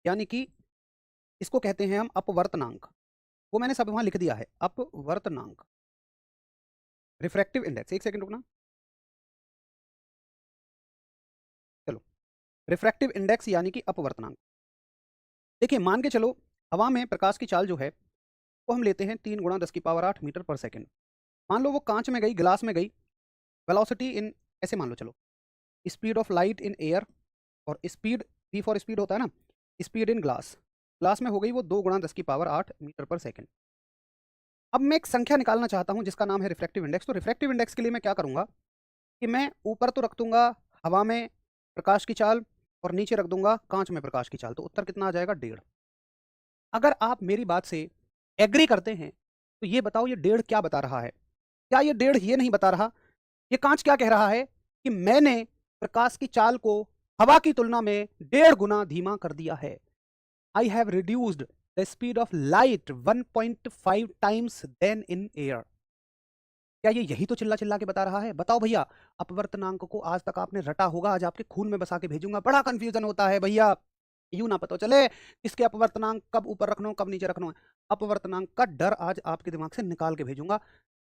यानी कि इसको कहते हैं हम अपवर्तनांक। वो मैंने सब वहां लिख दिया है, अपवर्तनांक। रिफ्रैक्टिव इंडेक्स, एक सेकंड रुकना। चलो, रिफ्रैक्टिव इंडेक्स यानी कि अपवर्तनांक। देखिए, मान के चलो हवा में प्रकाश की चाल जो है वो हम लेते हैं 3 × 10⁸ मीटर पर सेकंड। मान लो वो कांच में गई, ग्लास में गई, वेलोसिटी इन, ऐसे मान लो, चलो, speed of light in air, और स्पीड, पी फॉर स्पीड होता है ना, स्पीड इन ग्लास, ग्लास में हो गई वो 2 × 10⁸ मीटर पर सेकंड। अब मैं एक संख्या निकालना चाहता हूं जिसका नाम है रिफ्रैक्टिव इंडेक्स। तो रिफ्रैक्टिव इंडेक्स के लिए मैं क्या करूंगा कि मैं ऊपर तो रख दूंगा हवा में प्रकाश की चाल, और नीचे रख दूंगा कांच में प्रकाश की चाल। तो उत्तर कितना आ जाएगा? 1.5। अगर आप मेरी बात से एग्री करते हैं तो ये बताओ, ये 1.5 क्या बता रहा है? क्या ये 1.5 ये नहीं बता रहा, ये कांच क्या कह रहा है कि मैंने प्रकाश की चाल को हवा की तुलना में 1.5 गुना धीमा कर दिया है। I have reduced the speed of light 1.5 times than in air. क्या ये यही तो चिल्ला चिल्ला के बता रहा है? बताओ भैया, अपवर्तनांक को आज तक आपने रटा होगा, आज आपके खून में बसा के भेजूंगा। बड़ा कंफ्यूजन होता है भैया, यूं ना पता चले इसके अपवर्तनांक कब ऊपर रखना हो कब नीचे रखना हो। अपवर्तनांक का डर आज आपके दिमाग से निकाल के भेजूंगा।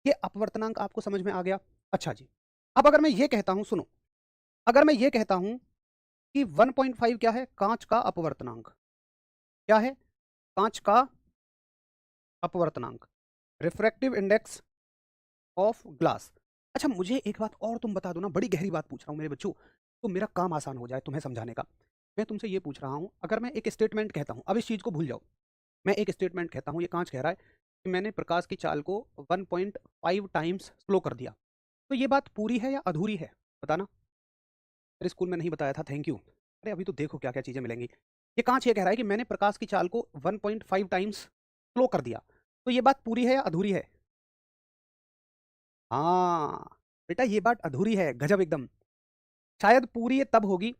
ये अपवर्तनांक आपको समझ में आ गया? अच्छा जी, अब अगर मैं ये कहता हूं, सुनो, अगर मैं ये कहता हूं कि 1.5 क्या है? कांच का अपवर्तनांक। क्या है? कांच का अपवर्तनांक, रिफ्रैक्टिव इंडेक्स ऑफ ग्लास। अच्छा, मुझे एक बात और तुम बता दो ना, बड़ी गहरी बात पूछ रहा हूँ मेरे बच्चों, तो मेरा काम आसान हो जाए तुम्हें समझाने का। मैं तुमसे ये पूछ रहा हूँ, अगर मैं एक स्टेटमेंट कहता हूँ, अब इस चीज़ को भूल जाओ, मैं एक स्टेटमेंट कहता हूँ, ये कांच कह रहा है कि मैंने प्रकाश की चाल को 1.5 टाइम्स स्लो कर दिया, तो ये बात पूरी है या अधूरी है? बताना। मेरे स्कूल में नहीं बताया था, थैंक यू। अरे अभी तो देखो क्या क्या चीज़ें मिलेंगी। ये कांच ये कह रहा है कि मैंने प्रकाश की चाल को 1.5 टाइम्स स्लो कर दिया, तो ये बात पूरी है या अधूरी है? हाँ बेटा, ये बात अधूरी है, गजब एकदम। शायद पूरी ये तब होगी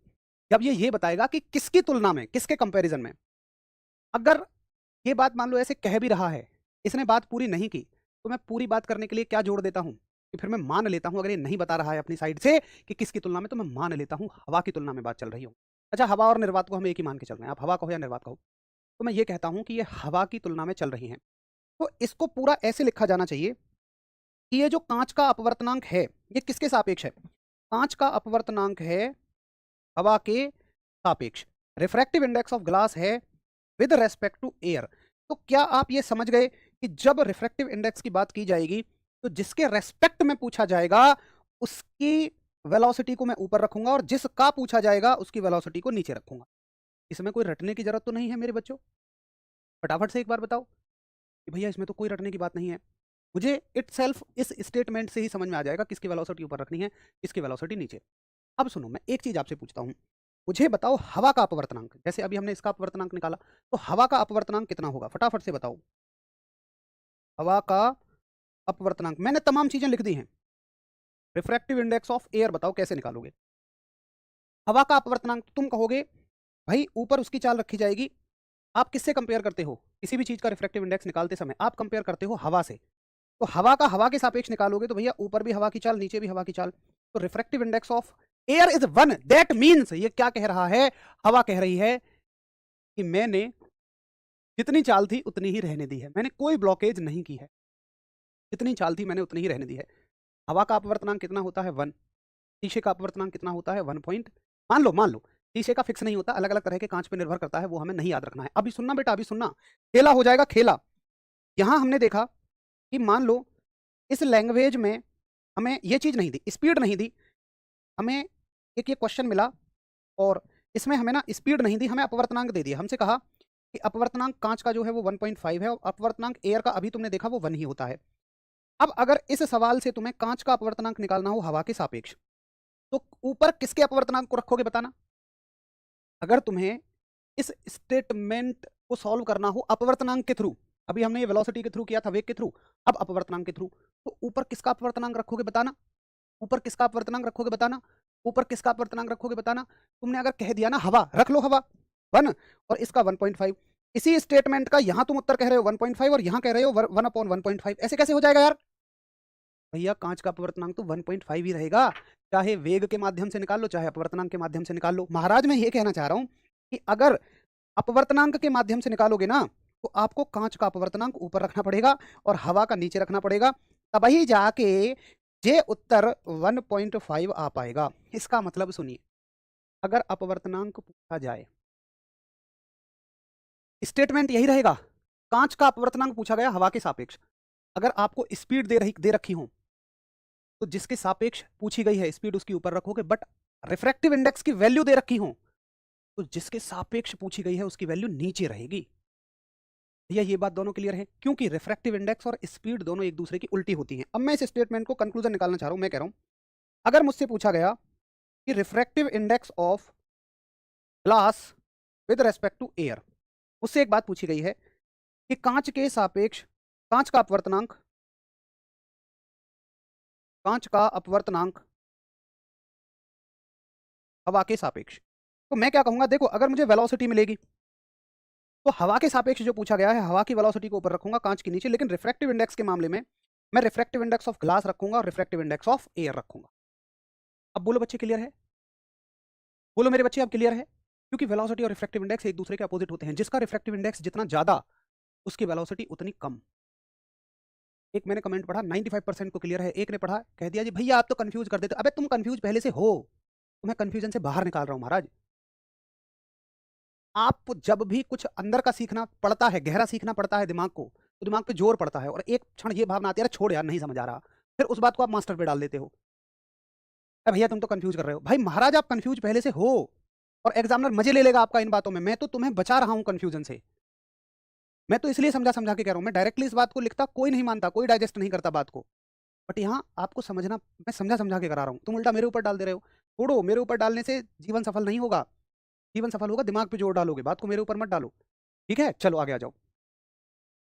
जब ये बताएगा कि किसकी तुलना में, किसके कंपैरिजन में। अगर ये बात मान लो ऐसे कह भी रहा है, इसने बात पूरी नहीं की, तो मैं पूरी बात करने के लिए क्या जोड़ देता हूं कि फिर मैं मान लेता हूं, अगर ये नहीं बता रहा है अपनी साइड से कि किसकी तुलना में, तो मैं मान लेता हूं हवा की तुलना में बात चल रही हो। अच्छा, हवा और निर्वात को हम एक ही मान के चल रहे हैं, आप हवा कहो या निर्वात कहो, तो मैं ये कहता हूं कि ये हवा की तुलना में चल रही हैं। तो इसको पूरा ऐसे लिखा जाना चाहिए कि ये जो कांच का अपवर्तनांक है, ये किसके सापेक्ष है? कांच का अपवर्तनांक है हवा के सापेक्ष। रिफ्रैक्टिव इंडेक्स ऑफ ग्लास है विद रेस्पेक्ट टू एयर। तो क्या आप ये समझ गए कि जब रिफ्रैक्टिव इंडेक्स की बात की जाएगी तो जिसके रेस्पेक्ट में पूछा जाएगा उसकी वेलोसिटी को मैं ऊपर रखूंगा, और जिसका पूछा जाएगा उसकी वेलोसिटी को नीचे रखूंगा। इसमें कोई रटने की जरूरत तो नहीं है मेरे बच्चों? फटाफट से एक बार बताओ कि भैया इसमें तो कोई रटने की बात नहीं है। मुझे इटसेल्फ इस स्टेटमेंट से ही समझ में आ जाएगा किसकी वेलोसिटी ऊपर रखनी है, किसकी वेलोसिटी नीचे। अब सुनो, मैं एक चीज आपसे पूछता हूं, मुझे बताओ हवा का अपवर्तनांक, जैसे अभी हमने इसका अपवर्तनांक निकाला, तो हवा का अपवर्तनांक कितना होगा? फटाफट से बताओ। हवा का अपवर्तनांक मैंने तमाम चीजें लिख दी हैं। रिफ्रैक्टिव इंडेक्स ऑफ एयर बताओ कैसे निकालोगे? हवा का अपवर्तनांक तुम कहोगे भाई ऊपर उसकी चाल रखी जाएगी। आप किससे कंपेयर करते हो? किसी भी चीज का रिफ्रैक्टिव इंडेक्स निकालते समय आप कंपेयर करते हो हवा से। तो हवा का हवा के सापेक्ष निकालोगे तो भैया ऊपर भी हवा की चाल, नीचे भी हवा की चाल। तो refractive index of air is 1। That means ये क्या कह रहा है? हवा कह रही है कि मैंने जितनी चाल थी उतनी ही रहने दी है, मैंने कोई ब्लॉकेज नहीं की है, जितनी चाल थी मैंने उतनी ही रहने दी है। हवा का अपवर्तनांक कितना होता है? 1। शीशे का अपवर्तनांक कितना होता है? 1 पॉइंट, मान लो शीशे का फिक्स नहीं होता, अलग अलग तरह के कांच पे निर्भर करता है, वो हमें नहीं याद रखना है। अभी सुनना बेटा, अभी सुनना, खेला हो जाएगा खेला। यहां हमने देखा कि मान लो इस लैंग्वेज में हमें ये चीज नहीं दी, स्पीड नहीं दी हमें, एक ये क्वेश्चन मिला और इसमें हमें ना स्पीड नहीं दी, हमें अपवर्तनांक दे दिया। हमसे कहा कि अपवर्तनांक कांच का जो है वो 1.5 है और अपवर्तनांक एयर का अभी तुमने देखा वो 1 ही होता है। अब अगर इस सवाल से तुम्हें कांच का अपवर्तनांक निकालना हो हवा के सापेक्ष, तो ऊपर किसके अपवर्तनांक को रखोगे? बताना। अगर तुम्हें इस स्टेटमेंट को सॉल्व करना हो अपवर्तनांक के थ्रू, अभी हमने ये वेलोसिटी के थ्रू किया था, वेग के थ्रू, अब अपवर्तनांक के थ्रू, तो ऊपर किसका अपवर्तनांक रखोगे? बताना। ऊपर किसका अपवर्तनांक रखोगे? बताना। ऊपर किसका अपवर्तनांक रखोगे? बताना। तुमने अगर कह दिया ना हवा, रख लो हवा 1 और इसका 1.5। इसी स्टेटमेंट का यहां तुम उत्तर कह रहे हो 1.5 और यहां कह रहे हो 1/1.5, ऐसे कैसे हो जाएगा यार? भैया कांच का अपवर्तनांक तो 1.5 ही रहेगा, चाहे वेग के माध्यम से निकाल लो चाहे अपवर्तनांक के माध्यम से निकाल लो। महाराज मैं ये कहना चाह रहा हूं कि अगर अपवर्तनांक के माध्यम से निकालोगे ना तो आपको कांच का अपवर्तनांक ऊपर रखना पड़ेगा और हवा का नीचे रखना पड़ेगा, तभी जाके ये उत्तर 1.5 आ पाएगा। इसका मतलब सुनिए, अगर अपवर्तनांक पूछा जाए, स्टेटमेंट यही रहेगा, कांच का अपवर्तनांक पूछा गया हवा के सापेक्ष, अगर आपको स्पीड दे रखी हो तो जिसके सापेक्ष पूछी गई है स्पीड उसकी ऊपर रखोगे, बट रिफ्रैक्टिव इंडेक्स की वैल्यू दे रखी हो तो जिसके सापेक्ष पूछी गई है उसकी वैल्यू नीचे रहेगी। भैया ये बात दोनों क्लियर है, क्योंकि रिफ्रैक्टिव इंडेक्स और स्पीड दोनों एक दूसरे की उल्टी होती हैं। अब मैं इस स्टेटमेंट को कंक्लूजन निकालना चाह रहा हूं। मैं कह रहा हूं, अगर मुझसे पूछा गया कि refractive index of glass with respect to air, उससे एक बात पूछी गई है कि कांच के सापेक्ष कांच का अपवर्तनांक हवा के सापेक्ष, तो मैं क्या कहूंगा, देखो अगर मुझे वेलोसिटी मिलेगी तो हवा के सापेक्ष जो पूछा गया है हवा की वेलोसिटी को ऊपर रखूंगा, कांच के नीचे, लेकिन रिफ्रैक्टिव इंडेक्स के मामले में मैं रिफ्रैक्टिव इंडेक्स ऑफ ग्लास रखूंगा और रिफ्रैक्टिव इंडेक्स ऑफ एयर रखूंगा। अब बोलो बच्चे क्लियर है? बोलो मेरे बच्चे अब क्लियर है? क्योंकि वेलोसिटी और रिफ्रैक्टिव इंडेक्स एक दूसरे के अपोजिट होते हैं, जिसका रिफ्रैक्टिव इंडेक्स जितना ज्यादा उसकी वेलोसिटी उतनी कम। एक मैंने कमेंट पढ़ा 95% को क्लियर है, एक ने पढ़ा कह दिया जी भैया आप तो कंफ्यूज कर देते। अबे तुम कंफ्यूज पहले से हो, तुम्हें कंफ्यूजन से बाहर निकाल रहा हूं महाराज। आप जब भी कुछ अंदर का सीखना पड़ता है, गहरा सीखना पड़ता है दिमाग को, तो दिमाग पे जोर पड़ता है और एक क्षण ये भावना आती है, अरे छोड़ यार नहीं समझ आ रहा, फिर उस बात को आप मास्टर पे डाल देते हो। अरे भैया तुम तो कंफ्यूज कर रहे हो। भाई महाराज आप कंफ्यूज पहले से हो और एग्जामिनर मजे ले लेगा आपका इन बातों में। मैं तो तुम्हें बचा रहा हूं कंफ्यूजन से। मैं तो इसलिए समझा समझा के कह रहा हूं। मैं डायरेक्टली इस बात को लिखता कोई नहीं मानता, कोई डाइजेस्ट नहीं करता बात को, बट यहाँ आपको समझना, मैं समझा समझा के करा रहा हूँ, तुम उल्टा मेरे ऊपर डाल दे रहे हो। छोड़ो, मेरे ऊपर डालने से जीवन सफल नहीं होगा। जीवन सफल होगा दिमाग पे जोर डालोगे, बात को मेरे ऊपर मत डालो। ठीक है, चलो आगे आ जाओ।